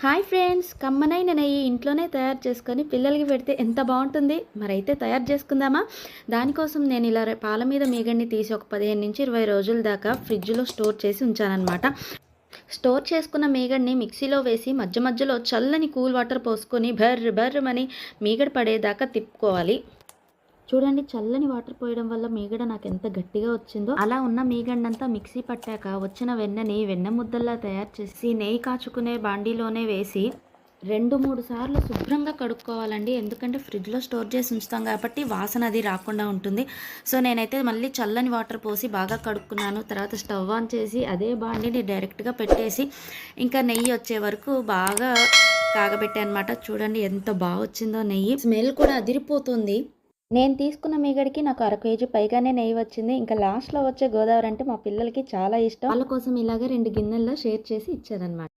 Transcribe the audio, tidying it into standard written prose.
Hi friends, కమ్మనైన నెయ్యి ఇంట్లోనే తయారు చేసుకొని పిల్లలకి పెడితే ఎంత బాగుంటుంది. మరైతే తయారు చేసుకుందామా? దానికోసం నేను ఇలా పాల మీద మీగడిని తీసి ఒక 15 నుంచి 20 రోజుల దాకా ఫ్రిడ్జ్లో స్టోర్ చేసి ఉంచానన్నమాట. స్టోర్ చేసుకున్న మీగడిని మిక్సీలో వేసి మధ్య మధ్యలో చల్లని కూల్ వాటర్ పోసుకొని బర్రమని మీగడ పడేదాకా తిప్పుకోవాలి. చూడండి, చల్లని వాటర్ పోయడం వల్ల మీగడ నాకు ఎంత గట్టిగా వచ్చిందో. అలా ఉన్న మీగడనంతా మిక్సీ పట్టాక వచ్చిన వెన్నని వెన్న ముద్దల్లా తయారు చేసి నెయ్యి కాచుకునే బాండీలోనే వేసి 2-3 సార్లు శుభ్రంగా కడుక్కోవాలండి. ఎందుకంటే ఫ్రిడ్జ్లో స్టోర్ చేసి ఉంచుతాం కాబట్టి వాసన అది రాకుండా ఉంటుంది. సో నేనైతే మళ్ళీ చల్లని వాటర్ పోసి బాగా కడుక్కున్నాను. తర్వాత స్టవ్ ఆన్ చేసి అదే బాండీని డైరెక్ట్గా పెట్టేసి ఇంకా నెయ్యి వచ్చే వరకు బాగా కాగబెట్టాను అనమాట. చూడండి ఎంత బాగా వచ్చిందో నెయ్యి. స్మెల్ కూడా అదిరిపోతుంది. నేను తీసుకున్న మీగడికి నాకు 1/2 కేజీ పైగానే నెయ్యి వచ్చింది. ఇంకా లాస్ట్లో వచ్చే గోదావరి అంటే మా పిల్లలకి చాలా ఇష్టం. వాళ్ళ కోసం ఇలాగ 2 గిన్నెల్లో షేర్ చేసి ఇచ్చానమాట.